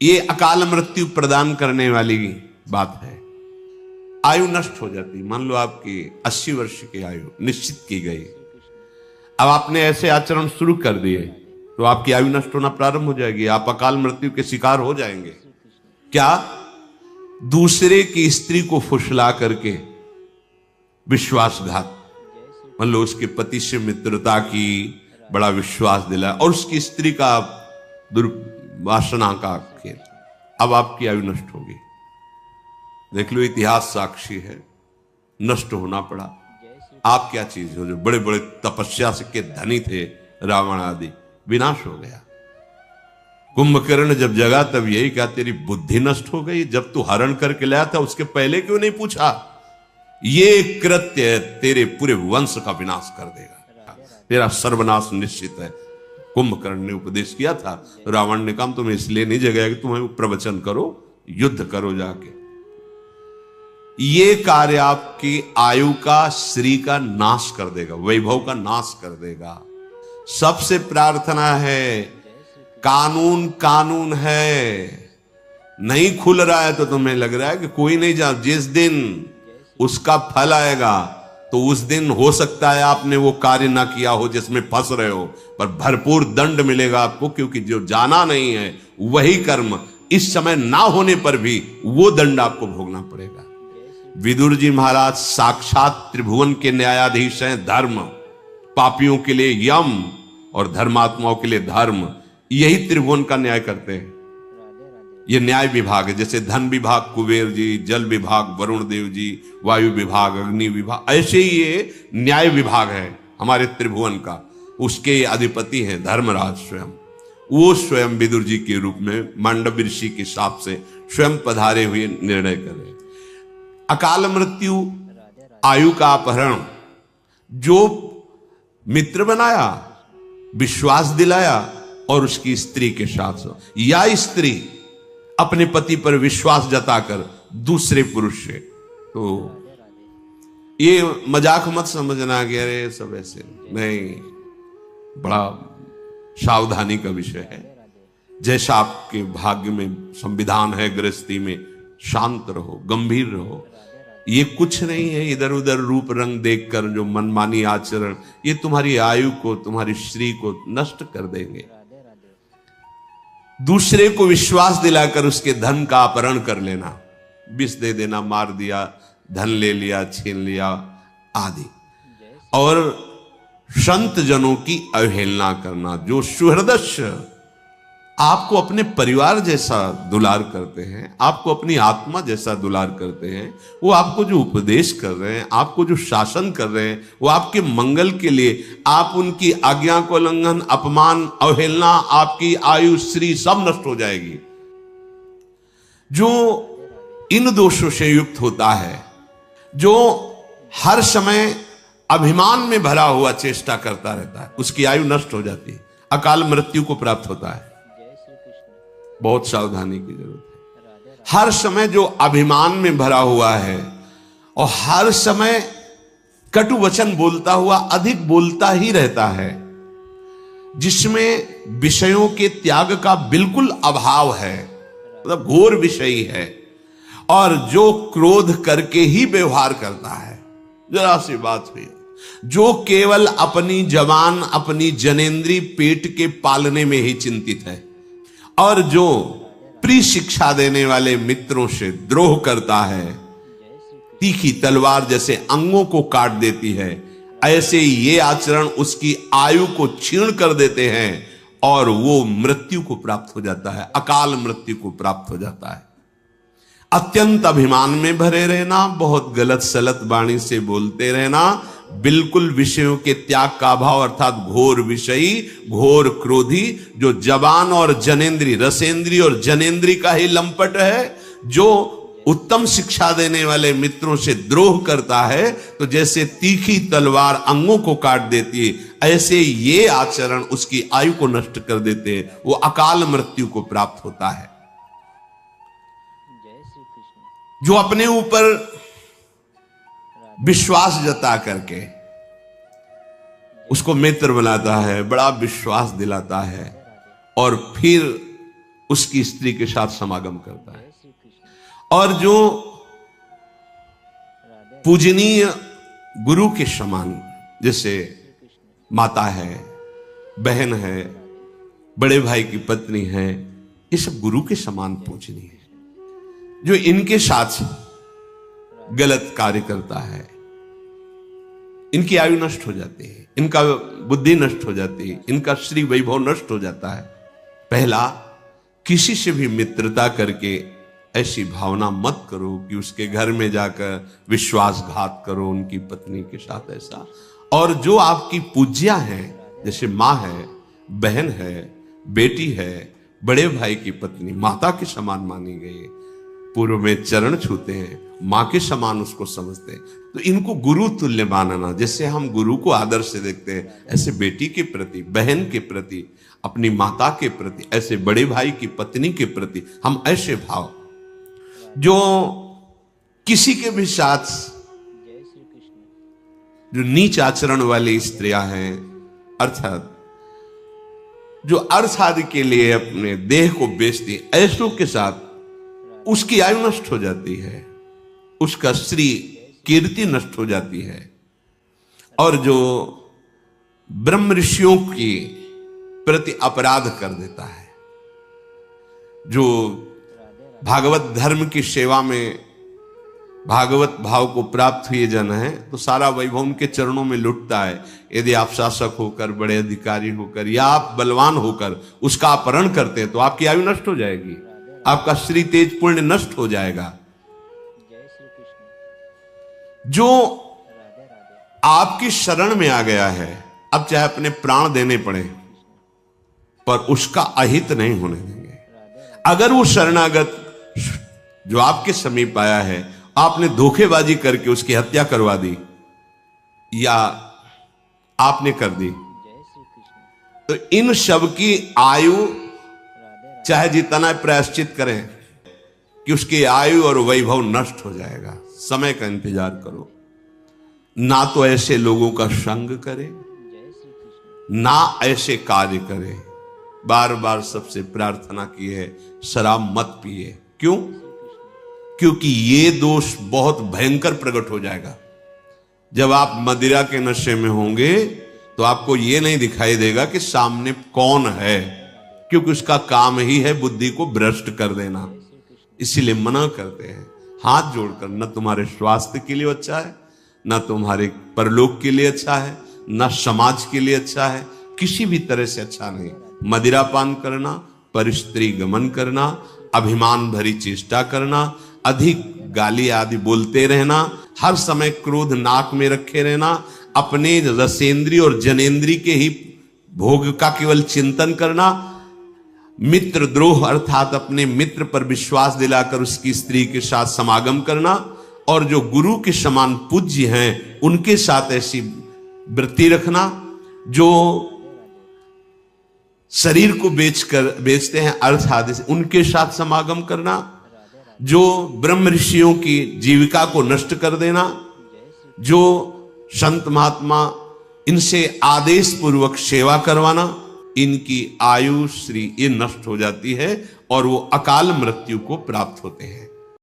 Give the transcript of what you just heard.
ये अकाल मृत्यु प्रदान करने वाली बात है। आयु नष्ट हो जाती। मान लो आपकी 80 वर्ष की आयु निश्चित की गई, अब आपने ऐसे आचरण शुरू कर दिए तो आपकी आयु नष्ट होना प्रारंभ हो जाएगी, आप अकाल मृत्यु के शिकार हो जाएंगे। क्या? दूसरे की स्त्री को फुसला करके विश्वासघात, मान लो उसके पति से मित्रता की, बड़ा विश्वास दिला और उसकी स्त्री का दुर्वासना का खेल, अब आपकी आयु नष्ट होगी। देख लो, इतिहास साक्षी है, नष्ट होना पड़ा। आप क्या चीज हो? जो बड़े बड़े तपस्या से के धनी थे, रावण आदि, विनाश हो गया। कुंभकर्ण जब जगा तब यही कहा, तेरी बुद्धि नष्ट हो गई, जब तू हरण करके लाया था उसके पहले क्यों नहीं पूछा? ये कृत्य तेरे पूरे वंश का विनाश कर देगा, तेरा सर्वनाश निश्चित है। कुंभकर्ण ने उपदेश किया था, रावण ने कहा तुम्हें इसलिए नहीं जगाया कि तुम्हें प्रवचन करो, युद्ध करो जाके। ये कार्य आपकी आयु का, श्री का नाश कर देगा, वैभव का नाश कर देगा। सबसे प्रार्थना है, कानून कानून है, नहीं खुल रहा है तो तुम्हें लग रहा है कि कोई नहीं जा, जिस दिन उसका फल आएगा तो उस दिन हो सकता है आपने वो कार्य ना किया हो जिसमें फंस रहे हो, पर भरपूर दंड मिलेगा आपको, क्योंकि जो जाना नहीं है वही कर्म इस समय ना होने पर भी वो दंड आपको भोगना पड़ेगा। विदुर जी महाराज साक्षात त्रिभुवन के न्यायाधीश हैं। धर्म, पापियों के लिए यम और धर्मात्माओं के लिए धर्म, यही त्रिभुवन का न्याय करते हैं। ये न्याय विभाग है, जैसे धन विभाग कुबेर जी, जल विभाग वरुण देव जी, वायु विभाग अग्नि विभाग, ऐसे ही ये न्याय विभाग है हमारे त्रिभुवन का। उसके अधिपति हैं धर्मराज स्वयं। वो स्वयं विदुर जी के रूप में मांडव्य ऋषि के हिसाब से स्वयं पधारे हुए निर्णय कर रहे। अकाल मृत्यु, आयु का अपहरण, जो मित्र बनाया, विश्वास दिलाया और उसकी स्त्री के साथ, या स्त्री अपने पति पर विश्वास जताकर दूसरे पुरुष से, तो ये मजाक मत समझना कि अरे सब ऐसे नहीं, बड़ा सावधानी का विषय है। जैसा आपके भाग्य में संविधान है, गृहस्थी में शांत रहो, गंभीर रहो। ये कुछ नहीं है इधर उधर रूप रंग देखकर जो मनमानी आचरण, ये तुम्हारी आयु को, तुम्हारी श्री को नष्ट कर देंगे। दूसरे को विश्वास दिलाकर उसके धन का अपहरण कर लेना, विष दे देना, मार दिया, धन ले लिया, छीन लिया आदि, और संत जनों की अवहेलना करना। जो सुहृदस्य आपको अपने परिवार जैसा दुलार करते हैं, आपको अपनी आत्मा जैसा दुलार करते हैं, वो आपको जो उपदेश कर रहे हैं, आपको जो शासन कर रहे हैं, वो आपके मंगल के लिए, आप उनकी आज्ञा को उल्लंघन, अपमान, अवहेलना, आपकी आयु श्री सब नष्ट हो जाएगी। जो इन दोषों से युक्त होता है, जो हर समय अभिमान में भरा हुआ चेष्टा करता रहता है, उसकी आयु नष्ट हो जाती है, अकाल मृत्यु को प्राप्त होता है। बहुत सावधानी की जरूरत है। हर समय जो अभिमान में भरा हुआ है और हर समय कटु वचन बोलता हुआ अधिक बोलता ही रहता है, जिसमें विषयों के त्याग का बिल्कुल अभाव है, मतलब घोर विषयी है, और जो क्रोध करके ही व्यवहार करता है। जरा सी बात हुई, जो केवल अपनी जवान, अपनी जनेंद्री पेट के पालने में ही चिंतित है, और जो प्रिय शिक्षा देने वाले मित्रों से द्रोह करता है, तीखी तलवार जैसे अंगों को काट देती है, ऐसे ये आचरण उसकी आयु को छीण कर देते हैं और वो मृत्यु को प्राप्त हो जाता है, अकाल मृत्यु को प्राप्त हो जाता है। अत्यंत अभिमान में भरे रहना, बहुत गलत सलत वाणी से बोलते रहना, बिल्कुल विषयों के त्याग का अभाव, अर्थात घोर विषयी, घोर क्रोधी, जो जवान और जनेंद्री, रसेंद्री और जनेंद्री का ही लंपट है, जो उत्तम शिक्षा देने वाले मित्रों से द्रोह करता है, तो जैसे तीखी तलवार अंगों को काट देती है, ऐसे ये आचरण उसकी आयु को नष्ट कर देते हैं, वो अकाल मृत्यु को प्राप्त होता है। जो अपने ऊपर विश्वास जता करके उसको मित्र बनाता है, बड़ा विश्वास दिलाता है, और फिर उसकी स्त्री के साथ समागम करता है। और जो पूजनीय गुरु के समान, जैसे माता है, बहन है, बड़े भाई की पत्नी है, ये सब गुरु के समान पूजनीय है। जो इनके साथ गलत कार्य करता है, इनकी आयु नष्ट हो जाती है, इनका बुद्धि नष्ट हो जाती है, इनका श्री वैभव नष्ट हो जाता है। पहला, किसी से भी मित्रता करके ऐसी भावना मत करो कि उसके घर में जाकर विश्वासघात करो उनकी पत्नी के साथ, ऐसा। और जो आपकी पूज्या है, जैसे माँ है, बहन है, बेटी है, बड़े भाई की पत्नी माता के समान मानी गई है, पूर्व में चरण छूते हैं, माँ के समान उसको समझते हैं, तो इनको गुरु तुल्य मानना। जैसे हम गुरु को आदर से देखते हैं, ऐसे बेटी के प्रति, बहन के प्रति, अपनी माता के प्रति, ऐसे बड़े भाई की पत्नी के प्रति हम ऐसे भाव। जो किसी के भी साथ जो नीच आचरण वाली स्त्रियां हैं, अर्थात जो अर्थ आदि के लिए अपने देह को बेचती, ऐसों के साथ उसकी आयु नष्ट हो जाती है, उसका श्री कीर्ति नष्ट हो जाती है। और जो ब्रह्म ऋषियों की प्रति अपराध कर देता है, जो भागवत धर्म की सेवा में भागवत भाव को प्राप्त हुए जन है, तो सारा वैभव उनके चरणों में लुटता है। यदि आप शासक होकर, बड़े अधिकारी होकर, या आप बलवान होकर उसका अपहरण करते हैं, तो आपकी आयु नष्ट हो जाएगी, आपका श्री तेज पुण्य नष्ट हो जाएगा। जो आपकी शरण में आ गया है, अब चाहे अपने प्राण देने पड़े, पर उसका अहित नहीं होने देंगे। अगर वो शरणागत जो आपके समीप आया है, आपने धोखेबाजी करके उसकी हत्या करवा दी या आपने कर दी, तो इन सब की आयु चाहे जितना प्रायश्चित करें कि उसकी आयु और वैभव नष्ट हो जाएगा। समय का इंतजार करो, ना तो ऐसे लोगों का संग करे, ना ऐसे कार्य करे। बार बार सबसे प्रार्थना की है, शराब मत पिए। क्यों? क्योंकि ये दोष बहुत भयंकर प्रकट हो जाएगा। जब आप मदिरा के नशे में होंगे तो आपको ये नहीं दिखाई देगा कि सामने कौन है, क्योंकि उसका काम ही है बुद्धि को भ्रष्ट कर देना। इसीलिए मना करते हैं हाथ जोड़कर, न तुम्हारे स्वास्थ्य के लिए अच्छा है, न तुम्हारे परलोक के लिए अच्छा है, न समाज के लिए अच्छा है, किसी भी तरह से अच्छा नहीं। मदिरापान करना, परिस्त्री गमन करना, अभिमान भरी चेष्टा करना, अधिक गाली आदि बोलते रहना, हर समय क्रोध नाक में रखे रहना, अपने रसेंद्री और जनेंद्री के ही भोग का केवल चिंतन करना, मित्र द्रोह अर्थात अपने मित्र पर विश्वास दिलाकर उसकी स्त्री के साथ समागम करना, और जो गुरु के समान पूज्य हैं उनके साथ ऐसी वृत्ति रखना, जो शरीर को बेचते हैं अर्थ आदि से, उनके साथ समागम करना, जो ब्रह्म ऋषियों की जीविका को नष्ट कर देना, जो संत महात्मा इनसे आदेश पूर्वक सेवा करवाना, इनकी आयु श्री ये नष्ट हो जाती है और वो अकाल मृत्यु को प्राप्त होते हैं।